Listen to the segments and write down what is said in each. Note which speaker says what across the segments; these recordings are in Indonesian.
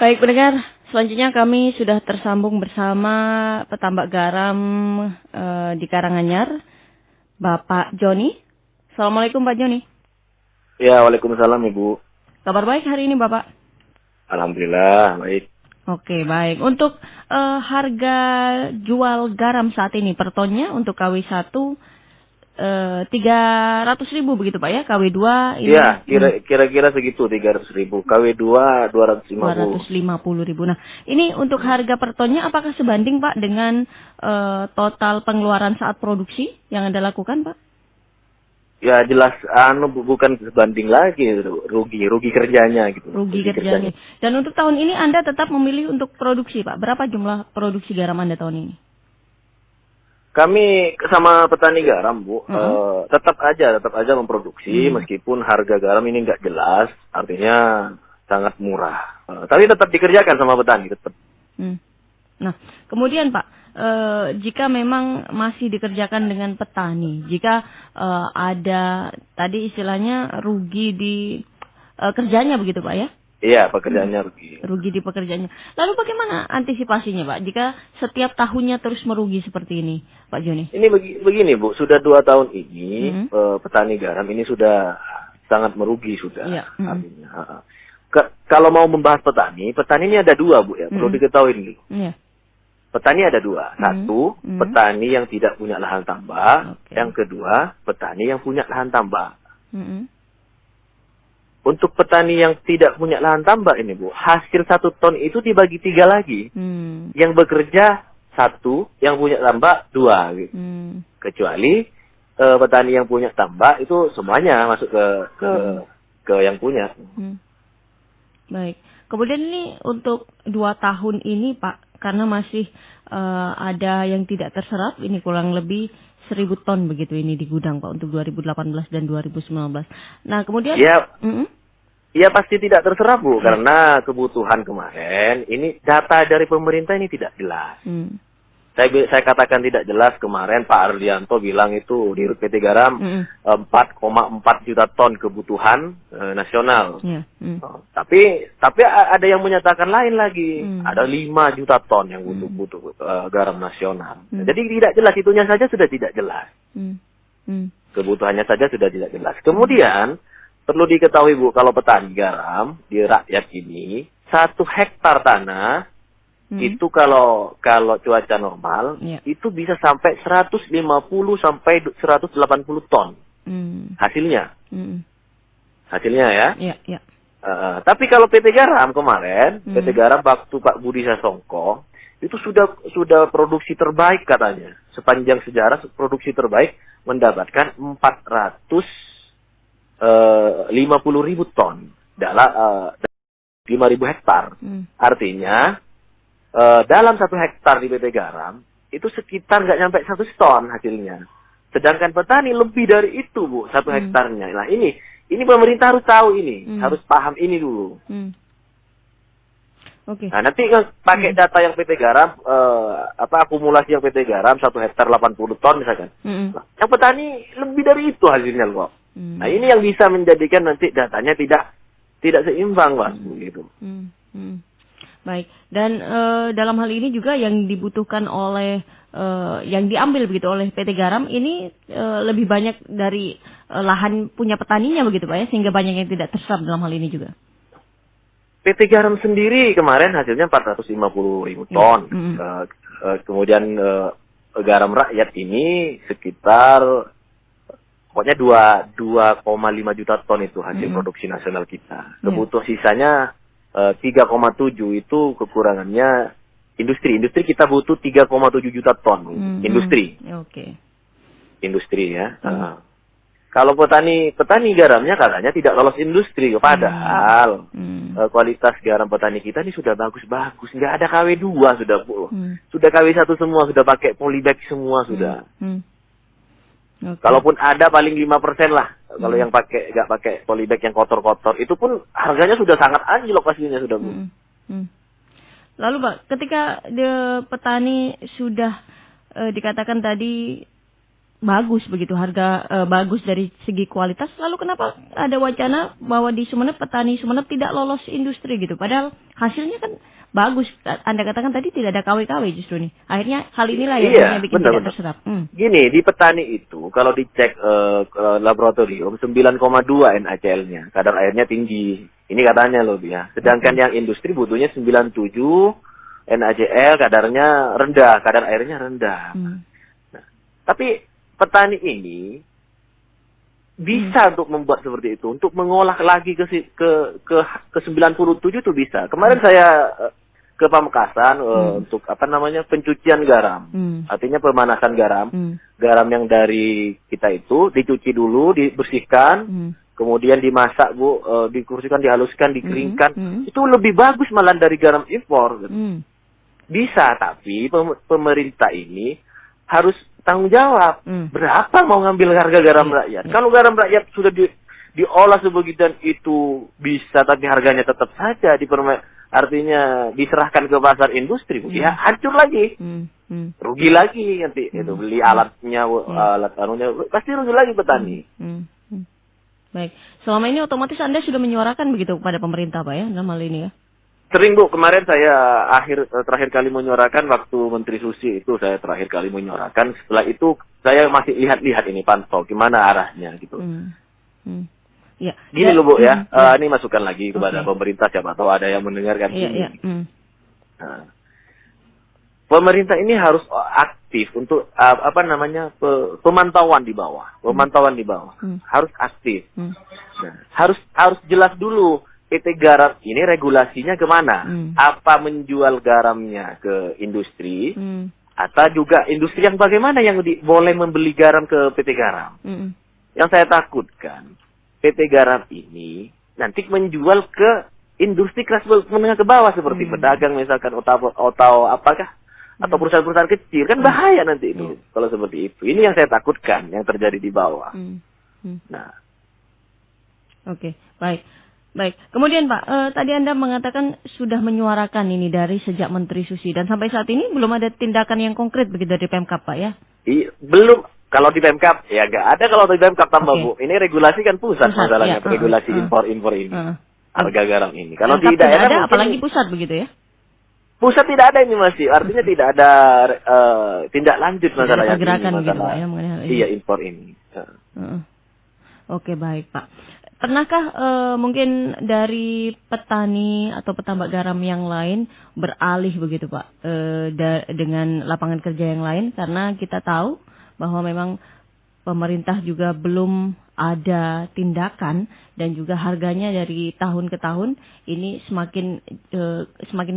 Speaker 1: Baik pendengar, selanjutnya kami sudah tersambung bersama petambak garam di Karanganyar, Bapak Joni. Assalamualaikum Pak Joni.
Speaker 2: Ya, waalaikumsalam Ibu.
Speaker 1: Kabar baik hari ini Bapak?
Speaker 2: Alhamdulillah, baik.
Speaker 1: Oke, baik. Untuk harga jual garam saat ini per tonnya untuk KW1 300.000 begitu Pak ya? KW2 ini?
Speaker 2: Iya, kira-kira segitu 300.000. KW2 250.
Speaker 1: 250.000. Nah, ini untuk harga per tonnya apakah sebanding Pak dengan total pengeluaran saat produksi yang Anda lakukan Pak?
Speaker 2: Ya jelas bukan sebanding lagi, rugi kerjanya gitu.
Speaker 1: Rugi kerjanya. Dan untuk tahun ini Anda tetap memilih untuk produksi Pak. Berapa jumlah produksi garam Anda tahun ini?
Speaker 2: Kami sama petani garam, Bu, tetap aja memproduksi meskipun harga garam ini nggak jelas, artinya sangat murah. Tapi tetap dikerjakan sama petani, tetap.
Speaker 1: Nah, kemudian Pak, jika memang masih dikerjakan dengan petani, jika ada tadi istilahnya rugi di kerjanya begitu Pak ya?
Speaker 2: Iya, pekerjaannya rugi.
Speaker 1: Rugi di pekerjaannya. Lalu bagaimana antisipasinya Pak jika setiap tahunnya terus merugi seperti ini Pak Joni?
Speaker 2: Ini begini Bu, sudah 2 tahun ini petani garam ini sudah sangat merugi sudah.
Speaker 1: Iya.
Speaker 2: Artinya. Kalau mau membahas petani ini ada 2 Bu ya, perlu diketahui dulu.
Speaker 1: Iya.
Speaker 2: Petani ada 2. Satu, petani yang tidak punya lahan tambak. Yang kedua, petani yang punya lahan tambak. Untuk petani yang tidak punya lahan tambak ini Bu, hasil 1 ton itu dibagi 3 lagi. Yang bekerja 1, yang punya tambak 2 gitu. Kecuali petani yang punya tambak itu semuanya masuk ke yang punya.
Speaker 1: Baik. Kemudian ini untuk 2 tahun ini Pak, karena masih ada yang tidak terserap, ini kurang lebih 1.000 ton begitu ini di gudang Pak untuk 2018 dan 2019. Nah kemudian
Speaker 2: ya pasti tidak terserap Bu, karena kebutuhan kemarin ini data dari pemerintah ini tidak jelas. Saya katakan tidak jelas kemarin Pak Ardianto bilang itu di PT Garam 4,4 juta ton kebutuhan nasional. Tapi ada yang menyatakan lain lagi, ada 5 juta ton yang butuh garam nasional. Jadi tidak jelas, itunya saja sudah tidak jelas. Kebutuhannya saja sudah tidak jelas. Kemudian perlu diketahui Bu, kalau petani garam di rakyat ini 1 hektar tanah itu kalau cuaca normal itu bisa sampai 150 sampai 180 ton hasilnya. Hasilnya ya. Tapi kalau PT Garam kemarin, PT Garam waktu Pak Budi Sasongko itu sudah produksi terbaik katanya. Sepanjang sejarah produksi terbaik mendapatkan 450.000 ton dalam 5.000 hektar. Artinya dalam 1 hektar di PT Garam itu sekitar nggak nyampe 1 ton hasilnya. Sedangkan petani lebih dari itu Bu, 1 hektarnya. Nah ini pemerintah harus tahu ini, harus paham ini dulu. Nah nanti pakai data yang PT Garam, akumulasi yang PT Garam 1 hektar 80 ton misalkan. Nah, yang petani lebih dari itu hasilnya kok. Nah ini yang bisa menjadikan nanti datanya tidak seimbang Mas, begitu.
Speaker 1: Baik, dan dalam hal ini juga yang dibutuhkan oleh yang diambil begitu oleh PT Garam ini lebih banyak dari lahan punya petaninya begitu Pak ya, sehingga banyak yang tidak terserap dalam hal ini juga.
Speaker 2: PT Garam sendiri kemarin hasilnya 450.000 ton. Kemudian garam rakyat ini sekitar pokoknya 2,5 juta ton itu hasil produksi nasional kita. Kebutuhan sisanya 3,7 itu kekurangannya industri. Industri kita butuh 3,7 juta ton. Industri. Industri ya. Kalau petani garamnya katanya tidak lolos industri. Padahal kualitas garam petani kita ini sudah bagus-bagus. Nggak ada KW2 sudah Bu. Sudah KW1 semua, sudah pakai polybag semua sudah. Kalaupun ada paling 5% lah. Kalau yang nggak pakai polybag yang kotor-kotor, itu pun harganya sudah sangat anjlok pastinya sudah Bu.
Speaker 1: Lalu Pak, ketika petani sudah dikatakan tadi bagus begitu, harga bagus dari segi kualitas, lalu kenapa ada wacana bahwa di Sumeneb, petani Sumeneb tidak lolos industri gitu, padahal hasilnya kan bagus. Anda katakan tadi tidak ada KW-KW justru nih. Akhirnya hal inilah yang bikin tidak terserap.
Speaker 2: Gini, di petani itu kalau dicek laboratorium 9,2 NaCl-nya, kadar airnya tinggi. Ini katanya loh ya. Sedangkan yang industri butuhnya 97 NaCl, kadarnya rendah, kadar airnya rendah. Nah, tapi petani ini bisa untuk membuat seperti itu, untuk mengolah lagi ke 97 itu bisa. Kemarin saya ke Pamekasan untuk pencucian garam, artinya pemanasan garam. Garam yang dari kita itu dicuci dulu, dibersihkan, kemudian dimasak Bu, dikursikan, dihaluskan, dikeringkan. Itu lebih bagus malah dari garam impor. Bisa, tapi pemerintah ini harus tanggung jawab. Berapa mau ngambil harga garam rakyat? Kalau garam rakyat sudah diolah sebegituan itu bisa, tapi harganya tetap saja artinya diserahkan ke pasar industri, ya hancur lagi, rugi lagi nanti itu beli alatnya, pasti rugi lagi petani.
Speaker 1: Baik, selama ini otomatis Anda sudah menyuarakan begitu kepada pemerintah Pak ya, dalam hal ini ya?
Speaker 2: Sering Bu, kemarin saya terakhir kali menyuarakan waktu Menteri Susi itu, saya terakhir kali menyuarakan. Setelah itu saya masih lihat ini pantau gimana arahnya gitu.
Speaker 1: Ya.
Speaker 2: Gini loh Bu ya, ini masukan lagi kepada pemerintah, siapa tahu ada yang mendengarkan ini. Nah, pemerintah ini harus aktif untuk pemantauan di bawah, harus aktif. Nah, harus jelas dulu. PT Garam ini regulasinya kemana? Apa menjual garamnya ke industri? Atau juga industri yang bagaimana yang boleh membeli garam ke PT Garam? Yang saya takutkan, PT Garam ini nanti menjual ke industri kelas menengah ke bawah seperti pedagang misalkan, atau apakah? Atau perusahaan-perusahaan kecil. Kan bahaya nanti itu kalau seperti itu. Ini yang saya takutkan yang terjadi di bawah. Nah.
Speaker 1: Oke, baik. Kemudian Pak, tadi Anda mengatakan sudah menyuarakan ini dari sejak Menteri Susi, dan sampai saat ini belum ada tindakan yang konkret begitu dari Pemkab Pak ya?
Speaker 2: Belum. Kalau di Pemkab ya nggak ada, kalau di Pemkab tambah Bu. Ini regulasi kan pusat masalahnya, regulasi impor ini, harga garam ini. Kalau di daerah
Speaker 1: ada, apalagi pusat begitu ya?
Speaker 2: Pusat tidak ada ini masih, artinya tidak ada tindak lanjut masalahnya.
Speaker 1: Pergerakan gitu Pak ya mengenai hal ini.
Speaker 2: Iya, impor ini.
Speaker 1: Oke, baik Pak. Pernahkah mungkin dari petani atau petambak garam yang lain beralih begitu Pak dengan lapangan kerja yang lain, karena kita tahu bahwa memang pemerintah juga belum ada tindakan dan juga harganya dari tahun ke tahun ini semakin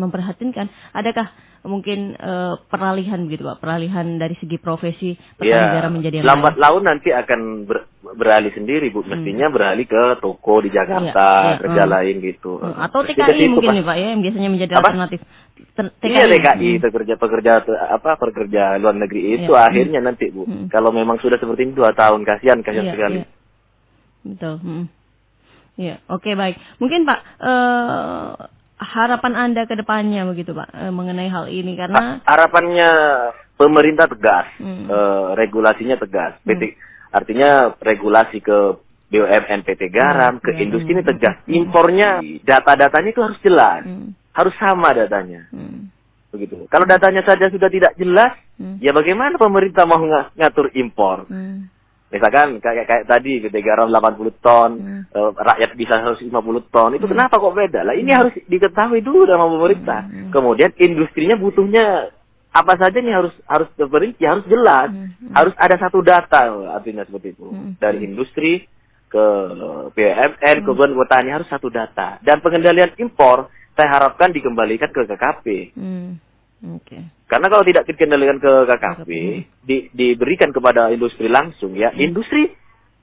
Speaker 1: memprihatinkan. Adakah mungkin peralihan gitu Pak, peralihan dari segi profesi petani garam menjadi yang
Speaker 2: lambat laun nanti akan beralih sendiri Bu, mestinya beralih ke toko di Jakarta, kerja lain gitu.
Speaker 1: Atau TKI mungkin nih Pak ya, yang biasanya menjadi alternatif.
Speaker 2: TKI pekerja luar negeri itu akhirnya nanti Bu. Kalau memang sudah seperti ini 2 tahun, kasihan sekali.
Speaker 1: Betul. Ya, oke, baik. Mungkin Pak harapan Anda ke depannya begitu Pak mengenai hal ini, karena
Speaker 2: harapannya pemerintah tegas, regulasinya tegas. Artinya regulasi ke BUMN PT Garam, ke industri ini tegas. Impornya, data-datanya itu harus jelas. Harus sama datanya. Begitu. Kalau datanya saja sudah tidak jelas, ya bagaimana pemerintah mau ngatur impor? Misalkan kayak tadi PT Garam 80 ton, rakyat bisa 150 ton. Itu kenapa kok beda? Lah ini harus diketahui dulu sama pemerintah. Kemudian industrinya butuhnya apa saja nih harus terperinci, harus jelas. Harus ada satu data, artinya seperti itu. Dari industri ke BUMN, ke petani harus satu data. Dan pengendalian impor saya harapkan dikembalikan ke KKP. Karena kalau tidak dikendalikan ke KKP, diberikan kepada industri langsung ya, industri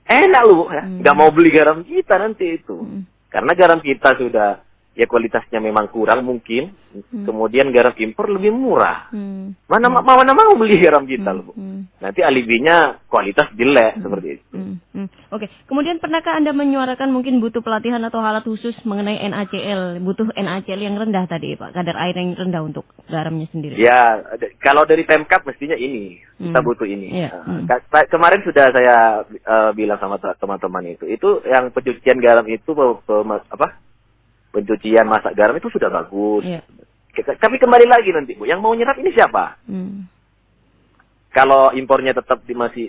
Speaker 2: enak loh ya, nggak mau beli garam kita nanti itu. Karena garam kita sudah ya kualitasnya memang kurang mungkin, kemudian garam impor lebih murah. Mana mau beli garam kita loh. Nanti alibinya kualitas jelek seperti itu.
Speaker 1: Oke, kemudian pernahkah Anda menyuarakan mungkin butuh pelatihan atau alat khusus mengenai NaCl, butuh NaCl yang rendah tadi Pak, kadar air yang rendah untuk garamnya sendiri?
Speaker 2: Ya, kalau dari Pemkab mestinya ini, kita butuh ini.
Speaker 1: Yeah.
Speaker 2: Kemarin sudah saya bilang sama teman-teman itu yang pencucian garam itu, pencucian masak garam itu sudah bagus.
Speaker 1: Yeah.
Speaker 2: Tapi kembali lagi nanti Bu, yang mau nyerap ini siapa? Kalau impornya tetap masih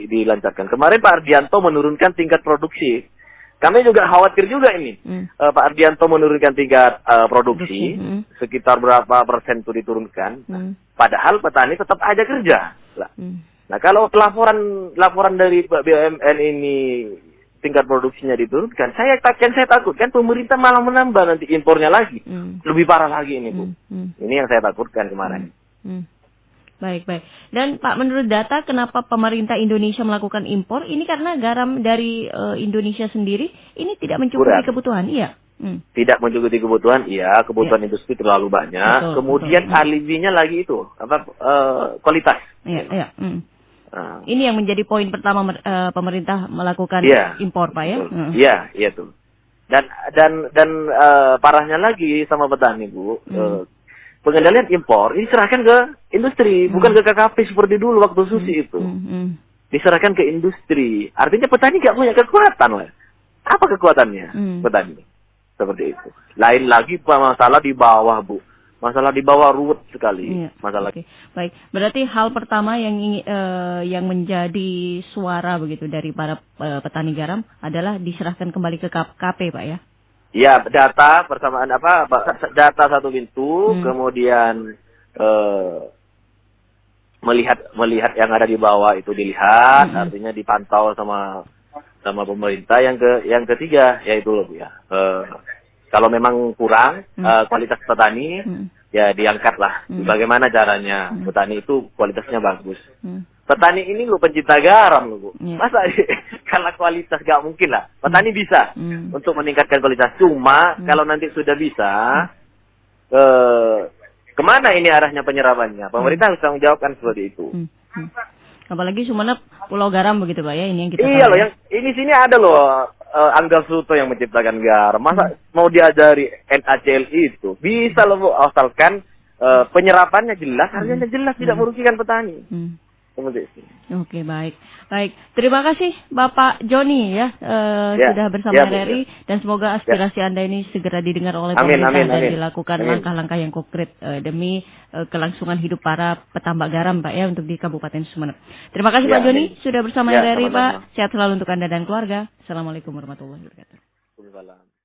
Speaker 2: dilancarkan. Kemarin Pak Ardianto menurunkan tingkat produksi. Kami juga khawatir juga ini. Pak Ardianto menurunkan tingkat produksi. Sekitar berapa persen itu diturunkan. Padahal petani tetap aja kerja. Nah kalau laporan dari BUMN ini tingkat produksinya diturunkan, saya takutkan pemerintah malah menambah nanti impornya lagi. Lebih parah lagi ini Bu. Ini yang saya takutkan kemarin.
Speaker 1: Baik. Dan Pak, menurut data kenapa pemerintah Indonesia melakukan impor? Ini karena garam dari Indonesia sendiri ini tidak mencukupi kebutuhan, iya?
Speaker 2: Tidak mencukupi kebutuhan, iya. Kebutuhan industri terlalu banyak. Kemudian alibinya lagi itu, kualitas.
Speaker 1: Iya. Ini yang menjadi poin pertama pemerintah melakukan impor, Pak ya? Iya
Speaker 2: tuh. Dan parahnya lagi sama petani Bu. Pengendalian impor ini serahkan ke industri, bukan ke KKP seperti dulu waktu Susi itu. Diserahkan ke industri. Artinya petani nggak punya kekuatan lah. Apa kekuatannya petani? Seperti itu. Lain lagi masalah di bawah Bu. Masalah di bawah ruwet sekali. Masalah.
Speaker 1: Oke. Baik. Berarti hal pertama yang menjadi suara begitu dari para petani garam adalah diserahkan kembali ke KKP, Pak ya?
Speaker 2: Ya, data persamaan data satu pintu, kemudian melihat yang ada di bawah itu dilihat, artinya dipantau sama pemerintah. Yang ketiga yaitu loh ya. Kalau memang kurang kualitas petani, ya diangkatlah. Bagaimana caranya petani itu kualitasnya bagus. Petani ini lo pencinta garam lo Bu. Masa kalau kualitas gak mungkin lah. Petani bisa untuk meningkatkan kualitas. Cuma kalau nanti sudah bisa, kemana ini arahnya penyerapannya? Pemerintah harus tanggung jawabkan seperti itu.
Speaker 1: Apalagi Sumenep Pulau Garam begitu Pak ya, ini yang kita
Speaker 2: tahu. Loh, yang ini sini ada loh Angga Suto yang menciptakan garam. Masa mau diajari NaCl itu? Bisa loh Bu, asalkan penyerapannya jelas, harganya jelas, tidak merugikan petani.
Speaker 1: Oke, baik. Terima kasih Bapak Joni ya, sudah bersama RRI dan semoga aspirasi Anda ini segera didengar oleh pemerintah dan dilakukan langkah-langkah yang konkret demi kelangsungan hidup para petambak garam Pak ya untuk di Kabupaten Sumenep. Terima kasih Pak Joni sudah bersama RRI Pak. Sehat selalu untuk Anda dan keluarga. Assalamualaikum warahmatullahi wabarakatuh.